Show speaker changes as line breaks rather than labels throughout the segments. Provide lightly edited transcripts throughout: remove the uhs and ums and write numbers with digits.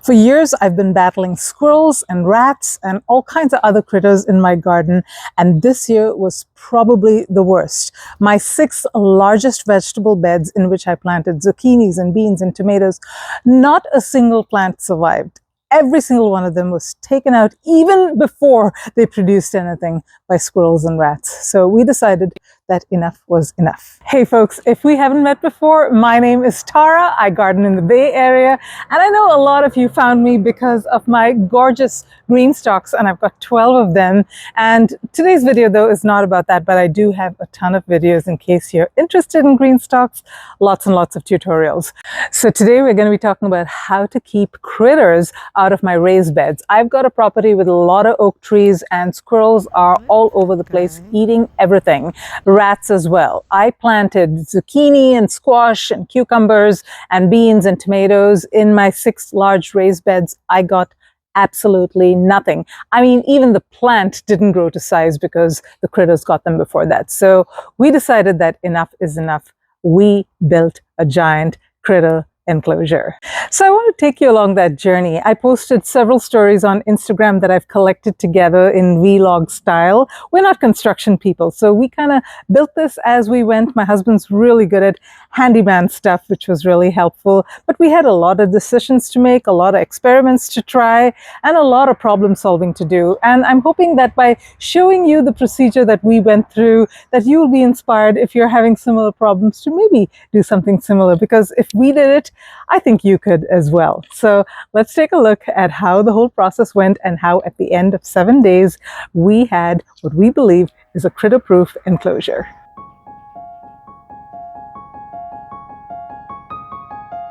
For years, I've been battling squirrels and rats and all kinds of other critters in my garden, and this year was probably the worst. My 6 largest vegetable beds in which I planted zucchinis and beans and tomatoes, not a single plant survived. Every single one of them was taken out even before they produced anything by squirrels and rats. So we decided that enough was enough. Hey folks, if we haven't met before, my name is Tara. I garden in the Bay Area, and I know a lot of you found me because of my gorgeous green stalks, and I've got 12 of them. And today's video though is not about that, but I do have a ton of videos in case you're interested in green stalks, lots and lots of tutorials. So today we're going to be talking about how to keep critters out of my raised beds. I've got a property with a lot of oak trees, and squirrels are all over the place eating everything. Rats as well. I planted zucchini and squash and cucumbers and beans and tomatoes in my 6 large raised beds. I got absolutely nothing. I mean, even the plant didn't grow to size because the critters got them before that. So we decided that enough is enough. We built a giant critter enclosure. So I want to take you along that journey. I posted several stories on Instagram that I've collected together in vlog style. We're not construction people, so we kind of built this as we went. My husband's really good at handyman stuff, which was really helpful. But we had a lot of decisions to make, a lot of experiments to try, and a lot of problem solving to do. And I'm hoping that by showing you the procedure that we went through, that you will be inspired if you're having similar problems to maybe do something similar. Because if we did it, I think you could as well. So let's take a look at how the whole process went and how at the end of 7 days, we had what we believe is a critter-proof enclosure.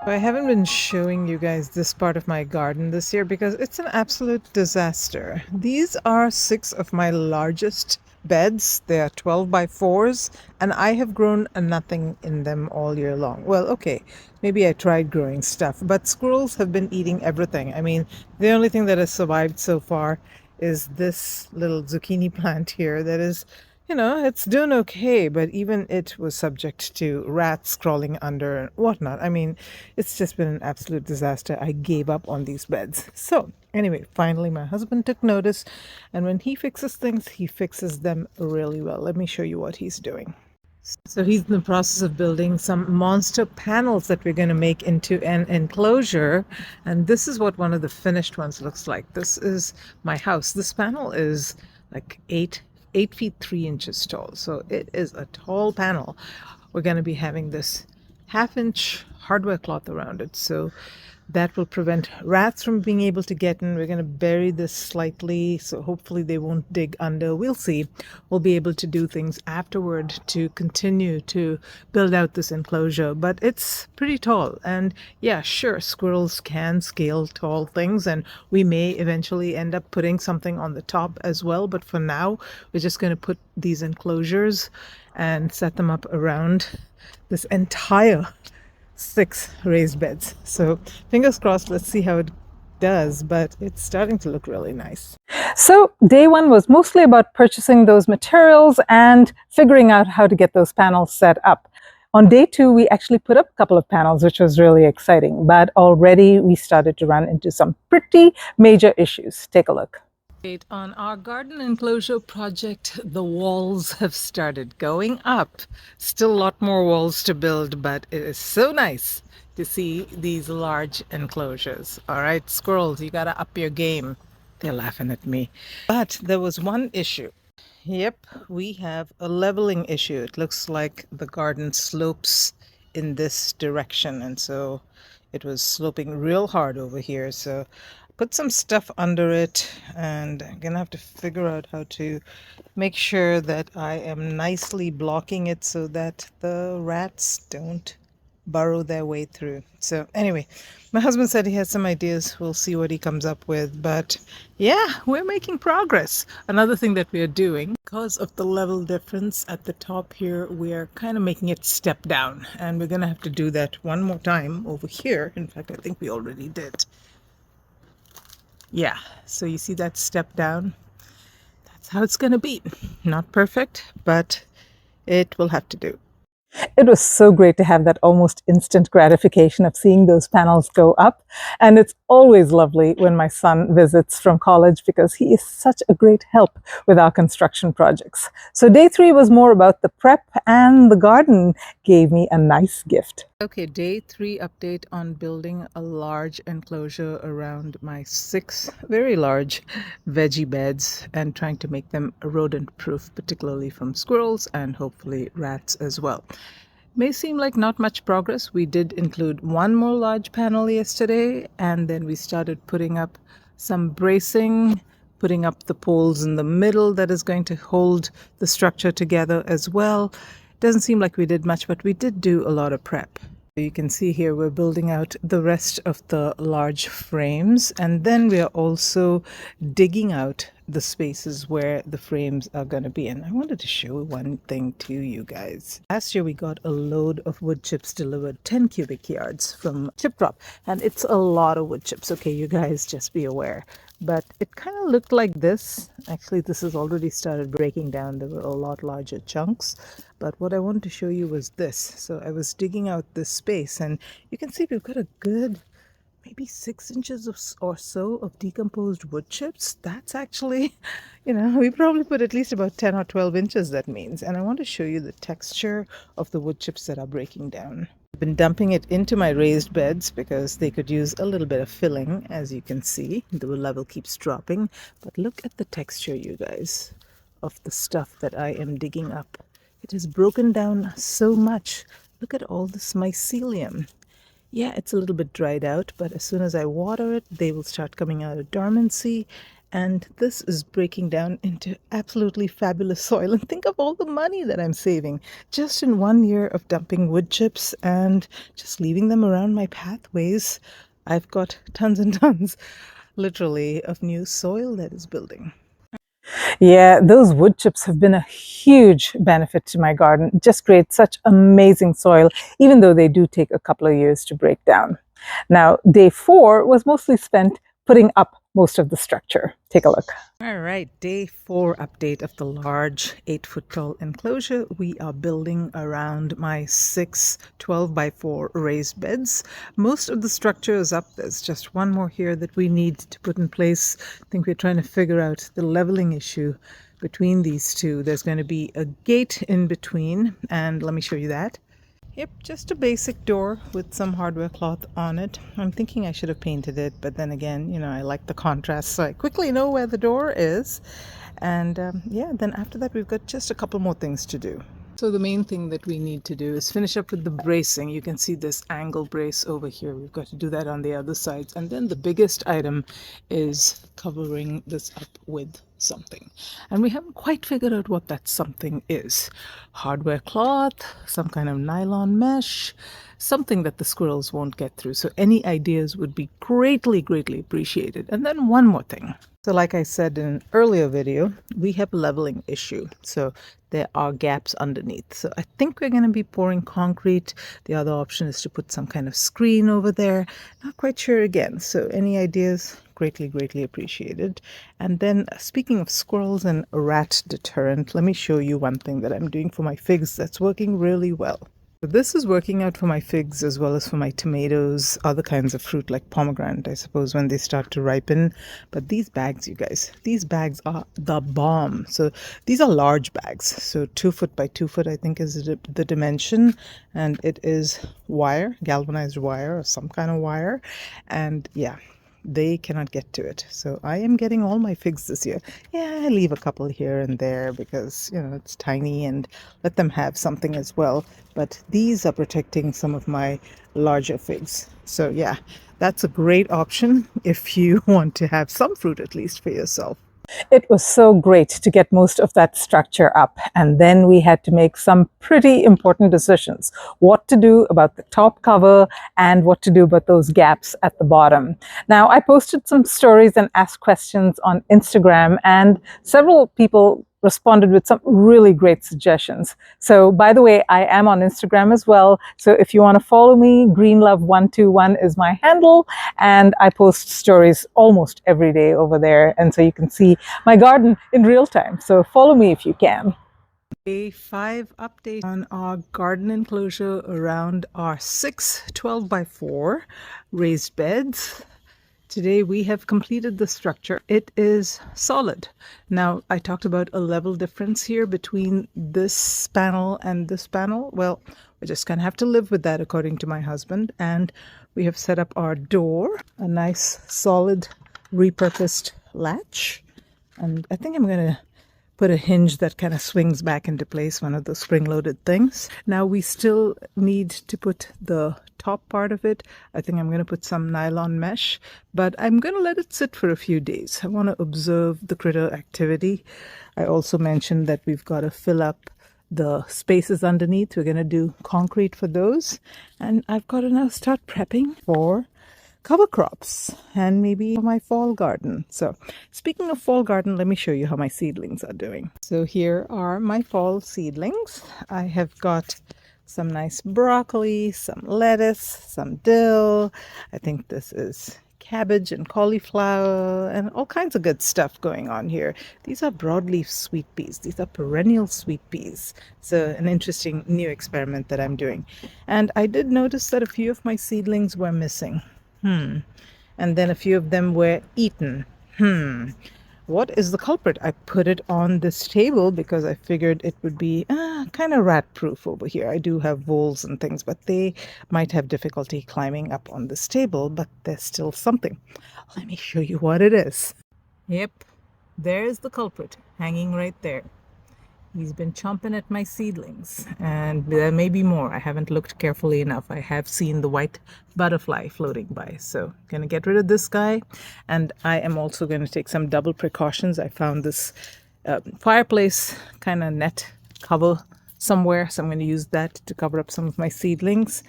I haven't been showing you guys this part of my garden this year because it's an absolute disaster. These are 6 of my largest beds. They are 12 by 4s, and I have grown nothing in them all year long. Well, okay, maybe I tried growing stuff, but squirrels have been eating everything. I mean, the only thing that has survived so far is this little zucchini plant here that is, you know, it's doing okay, but even it was subject to rats crawling under and whatnot. I mean, it's just been an absolute disaster. I gave up on these beds. So anyway, finally my husband took notice, and when he fixes things, he fixes them really well. Let me show you what he's doing. So he's in the process of building some monster panels that we're going to make into an enclosure. And this is what one of the finished ones looks like. This is my house. This panel is like 8 feet 3 inches tall. So it is a tall panel. We're going to be having this 1/2-inch hardware cloth around it. So that will prevent rats from being able to get in. We're going to bury this slightly, so hopefully they won't dig under. We'll see. We'll be able to do things afterward to continue to build out this enclosure. But it's pretty tall. And yeah, sure, squirrels can scale tall things, and we may eventually end up putting something on the top as well. But for now, we're just going to put these enclosures and set them up around this entire 6 raised beds. So fingers crossed, let's see how it does, but it's starting to look really nice. So day 1 was mostly about purchasing those materials and figuring out how to get those panels set up. On day 2, we actually put up a couple of panels, which was really exciting, but already we started to run into some pretty major issues. Take a look. On our garden enclosure project, the walls have started going up. Still a lot more walls to build, but it is so nice to see these large enclosures. All right, squirrels, you gotta up your game. They're laughing at me. But there was one issue. Yep, we have a leveling issue. It looks like the garden slopes in this direction, and so it was sloping real hard over here. So put some stuff under it, and I'm gonna have to figure out how to make sure that I am nicely blocking it so that the rats don't burrow their way through. So anyway, my husband said he has some ideas. We'll see what he comes up with, but yeah, we're making progress. Another thing that we are doing, because of the level difference at the top here, we are kind of making it step down, and we're gonna have to do that one more time over here. In fact, I think we already did. Yeah, so you see that step down? That's how it's going to be. Not perfect, but it will have to do. It was so great to have that almost instant gratification of seeing those panels go up. And it's always lovely when my son visits from college because he is such a great help with our construction projects. So day 3 was more about the prep, and the garden gave me a nice gift. Okay, day 3 update on building a large enclosure around my 6 very large veggie beds and trying to make them rodent proof, particularly from squirrels and hopefully rats as well. May seem like not much progress. We did include one more large panel yesterday, and then we started putting up some bracing, putting up the poles in the middle that is going to hold the structure together as well. Doesn't seem like we did much, but we did do a lot of prep. You can see here we're building out the rest of the large frames, and then we are also digging out the spaces where the frames are going to be. And I wanted to show one thing to you guys. Last year we got a load of wood chips delivered, 10 cubic yards from Chip Drop, and it's a lot of wood chips. Okay, you guys just be aware. But it kind of looked like this. Actually, this has already started breaking down. There were a lot larger chunks. But what I wanted to show you was this. So I was digging out this space, and you can see we've got a good maybe 6 inches or so of decomposed wood chips. That's actually, we probably put at least about 10 or 12 inches, that means. And I want to show you the texture of the wood chips that are breaking down. I've been dumping it into my raised beds because they could use a little bit of filling. As you can see, the level keeps dropping. But look at the texture, you guys, of the stuff that I am digging up. It has broken down so much. Look at all this mycelium. Yeah, it's a little bit dried out, but as soon as I water it, they will start coming out of dormancy. And this is breaking down into absolutely fabulous soil. And think of all the money that I'm saving just in 1 year of dumping wood chips and just leaving them around my pathways. I've got tons and tons, literally, of new soil that is building. Yeah, those wood chips have been a huge benefit to my garden. It just creates such amazing soil, even though they do take a couple of years to break down. Now, day 4 was mostly spent putting up most of the structure. Take a look. All right, day 4 update of the large 8-foot tall enclosure. We are building around my 6 12 by 4 raised beds. Most of the structure is up. There's just one more here that we need to put in place. I think we're trying to figure out the leveling issue between these two. There's going to be a gate in between, and let me show you that. Yep, just a basic door with some hardware cloth on it. I'm thinking I should have painted it, but then again, I like the contrast, so I quickly know where the door is. And yeah, then after that, we've got just a couple more things to do. So the main thing that we need to do is finish up with the bracing. You can see this angle brace over here. We've got to do that on the other sides. And then the biggest item is covering this up with something. And we haven't quite figured out what that something is. Hardware cloth, some kind of nylon mesh, something that the squirrels won't get through. So any ideas would be greatly, greatly appreciated. And then one more thing. So like I said in an earlier video, we have a leveling issue. So there are gaps underneath. So I think we're going to be pouring concrete. The other option is to put some kind of screen over there. Not quite sure again. So any ideas? Greatly, greatly appreciated. And then speaking of squirrels and rat deterrent, let me show you one thing that I'm doing for my figs that's working really well. This is working out for my figs as well as for my tomatoes, other kinds of fruit like pomegranate, I suppose, when they start to ripen. But these bags, you guys, these bags are the bomb. So these are large bags. So 2 foot by 2 foot, I think, is the dimension. And it is wire, galvanized wire or some kind of wire. And yeah, they cannot get to it. So I am getting all my figs this year. Yeah, I leave a couple here and there because, it's tiny, and let them have something as well. But these are protecting some of my larger figs. So yeah, that's a great option if you want to have some fruit at least for yourself. It was so great to get most of that structure up, and then we had to make some pretty important decisions. What to do about the top cover and what to do about those gaps at the bottom. Now, I posted some stories and asked questions on Instagram, and several people responded with some really great suggestions. So by the way, I am on Instagram as well. So if you want to follow me, greenlove121 is my handle, and I post stories almost every day over there. And so you can see my garden in real time. So follow me if you can. Day 5 update on our garden enclosure around our 6 12 by 4 raised beds. Today we have completed the structure. It is solid. Now, I talked about a level difference here between this panel and this panel. Well, we're just gonna have to live with that according to my husband. And we have set up our door, a nice solid repurposed latch. And I think I'm gonna put a hinge that kind of swings back into place, one of those spring-loaded things. Now we still need to put the top part of it. I think I'm going to put some nylon mesh, but I'm going to let it sit for a few days. I want to observe the critter activity. I also mentioned that we've got to fill up the spaces underneath. We're going to do concrete for those. And I've got to now start prepping for cover crops and maybe my fall garden. So speaking of fall garden, let me show you how my seedlings are doing. So here are my fall seedlings. I have got some nice broccoli, some lettuce, some dill. I think this is cabbage and cauliflower and all kinds of good stuff going on here. These are broadleaf sweet peas. These are perennial sweet peas. It's an interesting new experiment that I'm doing. And I did notice that a few of my seedlings were missing. And then a few of them were eaten. What is the culprit? I put it on this table because I figured it would be kind of rat proof over here. I do have voles and things, but they might have difficulty climbing up on this table, but there's still something. Let me show you what it is. Yep, there's the culprit hanging right there. He's been chomping at my seedlings, and there may be more. I haven't looked carefully enough. I have seen the white butterfly floating by, so gonna get rid of this guy. And I am also going to take some double precautions. I found this fireplace kind of net cover somewhere, so I'm going to use that to cover up some of my seedlings.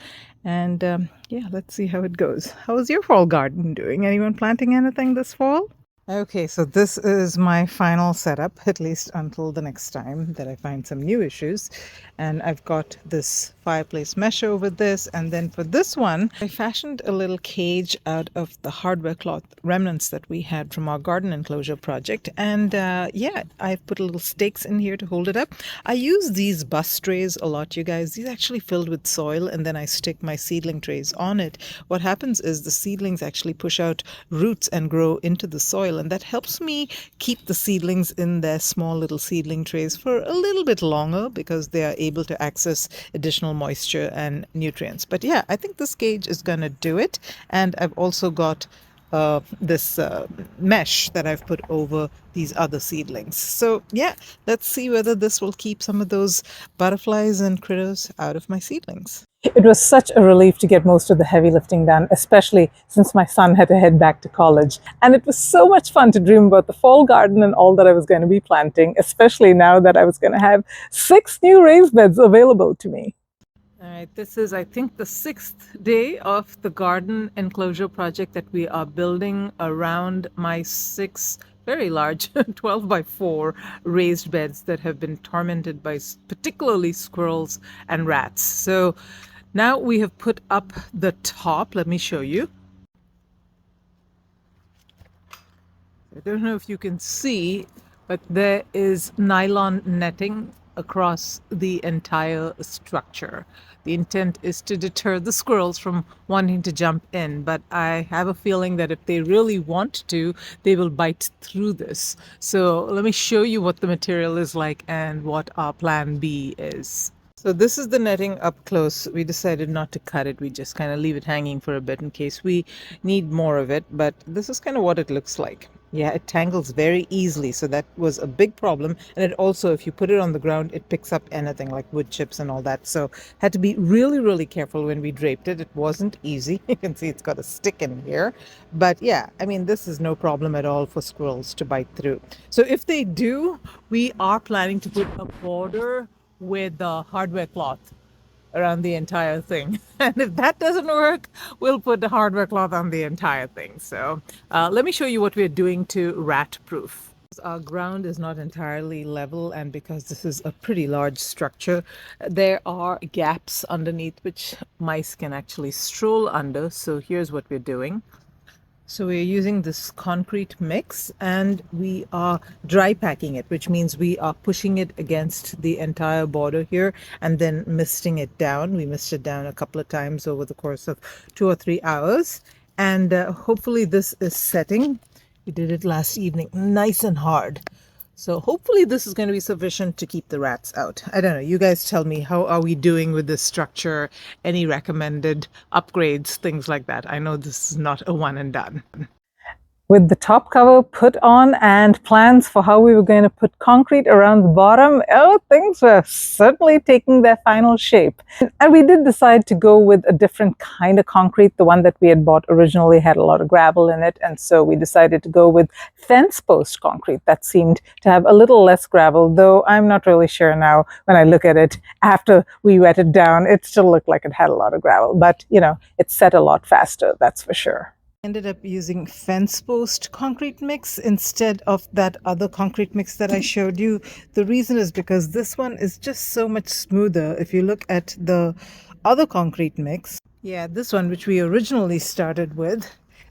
And yeah, let's see how it goes. How is your fall garden doing? Anyone planting anything this fall? Okay, so this is my final setup, at least until the next time that I find some new issues. And I've got this fireplace mesh over this. And then for this one, I fashioned a little cage out of the hardware cloth remnants that we had from our garden enclosure project. And yeah, I've put little stakes in here to hold it up. I use these bus trays a lot, you guys. These are actually filled with soil, and then I stick my seedling trays on it. What happens is the seedlings actually push out roots and grow into the soil. And that helps me keep the seedlings in their small little seedling trays for a little bit longer because they are able to access additional moisture and nutrients. But yeah, I think this cage is going to do it. And I've also got this mesh that I've put over these other seedlings. So yeah, let's see whether this will keep some of those butterflies and critters out of my seedlings. It was such a relief to get most of the heavy lifting done, especially since my son had to head back to college. And it was so much fun to dream about the fall garden and all that I was going to be planting, especially now that I was going to have 6 new raised beds available to me. All right, this is, I think, the 6th day of the garden enclosure project that we are building around my 6 very large 12 by 4 raised beds that have been tormented by particularly squirrels and rats. So now we have put up the top. Let me show you. I don't know if you can see, but there is nylon netting across the entire structure. The intent is to deter the squirrels from wanting to jump in, but I have a feeling that if they really want to, they will bite through this. So let me show you what the material is like and what our plan B is. So this is the netting up close. We decided not to cut it. We just kind of leave it hanging for a bit in case we need more of it. But this is kind of what it looks like. Yeah, it tangles very easily. So that was a big problem. And it also, if you put it on the ground, it picks up anything like wood chips and all that. So had to be really, really careful when we draped it. It wasn't easy. You can see it's got a stick in here. But yeah, I mean, this is no problem at all for squirrels to bite through. So if they do, we are planning to put a border with the hardware cloth around the entire thing. And if that doesn't work, we'll put the hardware cloth on the entire thing. So let me show you what we're doing to rat proof. Our ground is not entirely level, and because this is a pretty large structure, there are gaps underneath which mice can actually stroll under. So here's what we're doing. So we're using this concrete mix and we are dry packing it, which means we are pushing it against the entire border here and then misting it down. We mist it down a couple of times over the course of 2 or 3 hours. And hopefully this is setting. We did it last evening, nice and hard. So hopefully this is going to be sufficient to keep the rats out. I don't know. You guys tell me, how are we doing with this structure? Any recommended upgrades, things like that? I know this is not a one and done. With the top cover put on and plans for how we were going to put concrete around the bottom, things were certainly taking their final shape. And we did decide to go with a different kind of concrete. The one that we had bought originally had a lot of gravel in it, and so we decided to go with fence post concrete. That seemed to have a little less gravel, though I'm not really sure now when I look at it after we wet it down. It still looked like it had a lot of gravel, but you know, it set a lot faster, that's for sure. Ended up using fence post concrete mix instead of that other concrete mix that I showed you. The reason is because this one is just so much smoother. If you look at the other concrete mix, yeah, this one which we originally started with,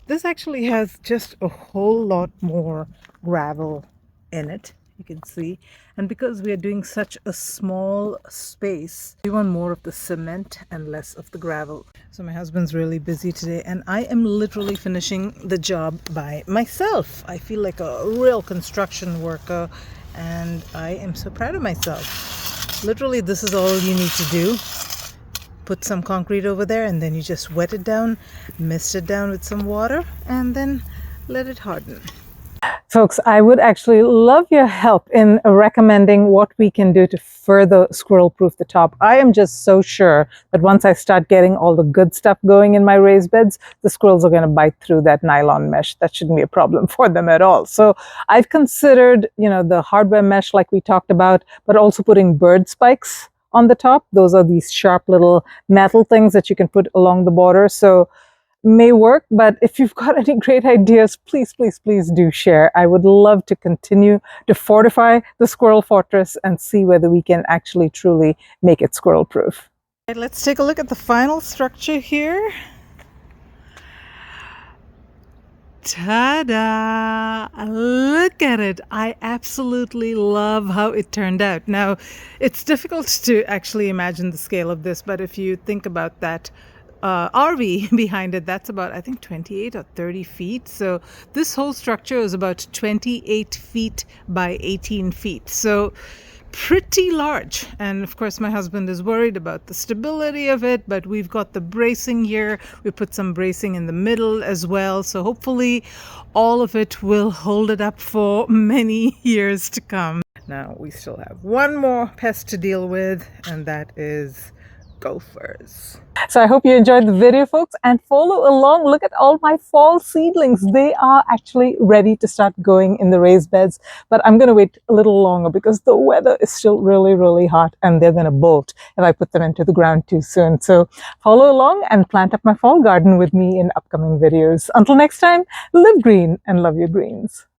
this actually has just a whole lot more gravel in it, you can see. And because we are doing such a small space, we want more of the cement and less of the gravel. So my husband's really busy today and I am literally finishing the job by myself. I feel like a real construction worker and I am so proud of myself. Literally, this is all you need to do. Put some concrete over there and then you just wet it down, mist it down with some water, and then let it harden. Folks, I would actually love your help in recommending what we can do to further squirrel-proof the top. I am just so sure that once I start getting all the good stuff going in my raised beds, the squirrels are going to bite through that nylon mesh. That shouldn't be a problem for them at all. So I've considered, you know, the hardware mesh like we talked about, but also putting bird spikes on the top. Those are these sharp little metal things that you can put along the border. So may work, but if you've got any great ideas, please, please, please do share. I would love to continue to fortify the squirrel fortress and see whether we can actually truly make it squirrel proof. Right, let's take a look at the final structure here. Ta-da! Look at it. I absolutely love how it turned out. Now, it's difficult to actually imagine the scale of this, but if you think about that RV behind it, that's about, I think, 28 or 30 feet. So this whole structure is about 28 feet by 18 feet. So pretty large. And of course, my husband is worried about the stability of it, but we've got the bracing here. We put some bracing in the middle as well. So hopefully all of it will hold it up for many years to come. Now we still have one more pest to deal with, and that is gophers. So I hope you enjoyed the video, folks, and follow along. Look at all my fall seedlings. They are actually ready to start going in the raised beds, but I'm going to wait a little longer because the weather is still really, really hot and they're going to bolt if I put them into the ground too soon. So follow along and plant up my fall garden with me in upcoming videos. Until next time, live green and love your greens.